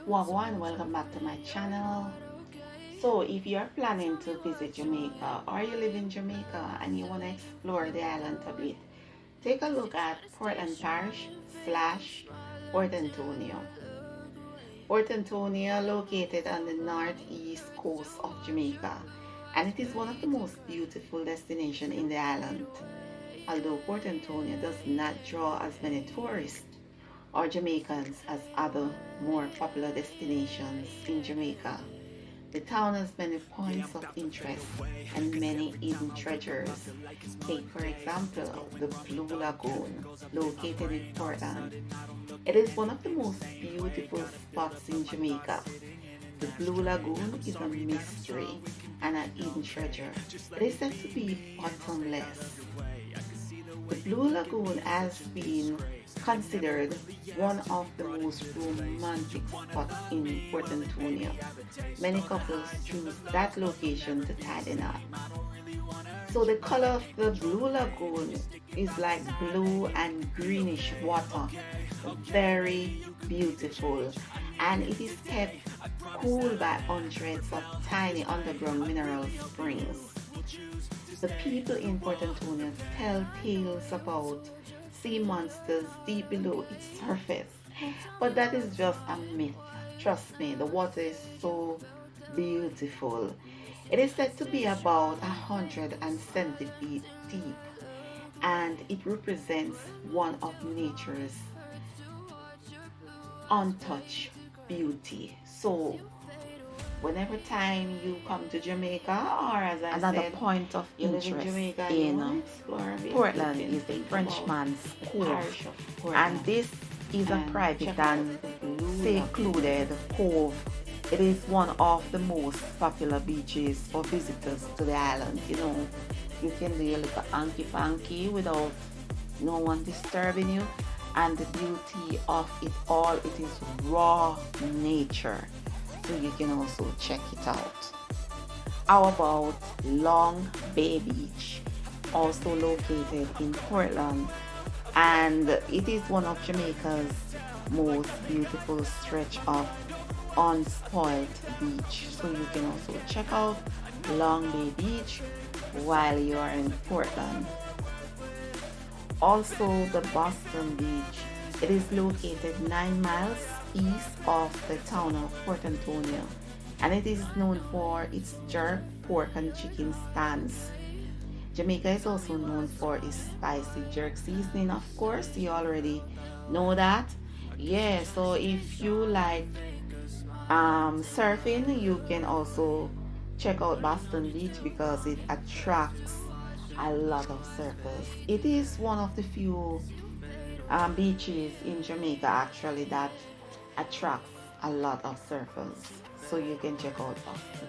Wagwan, welcome back to my channel. So if you're planning to visit Jamaica or you live in Jamaica and you want to explore the island a bit, take a look at Portland Parish slash Port Antonio. Port Antonio located on the northeast coast of Jamaica, and it is one of the most beautiful destinations in the island. Although Port Antonio does not draw as many tourists or Jamaicans as other more popular destinations in Jamaica, the town has many points of interest and many hidden treasures. Take, for example, the Blue Lagoon, located in Portland. It is one of the most beautiful spots in Jamaica. The Blue Lagoon is a mystery and a hidden treasure. It is said to be bottomless. The Blue Lagoon has been considered one of the most romantic spots in Port Antonio. Many couples choose that location to tie the knot. So the color of the Blue Lagoon is like blue and greenish water, very beautiful, and it is kept cool by hundreds of tiny underground mineral springs. The people in Port Antonio tell tales about sea monsters deep below its surface, but that is just a myth. Trust me, the water is so beautiful. It is said to be about 170 feet deep, and it represents one of nature's untouched beauty. So whenever time you come to Jamaica, or as I Another said, point of you live in interest Jamaica and you in want to explore a bit, Portland you can is the think Frenchman's about the Cove, parish of and Portland this is a and private check out and the Blue secluded cove. It is one of the most popular beaches for visitors to the island. You can do a little hanky panky without no one disturbing you, and the beauty of it all, it is raw nature, so you can also check it out. How about Long Bay Beach, also located in Portland, and it is one of Jamaica's most beautiful stretch of unspoiled beach. So you can also check out Long Bay Beach while you are in Portland. Also the Boston Beach. It is located 9 miles east of the town of Port Antonio, and it is known for its jerk pork and chicken stands. Jamaica is also known for its spicy jerk seasoning, of course. You already know that. Yeah, so if you like surfing, you can also check out Boston Beach because it attracts a lot of surfers. It is one of the few beaches in Jamaica actually that attracts a lot of surfers, so you can check out Boston.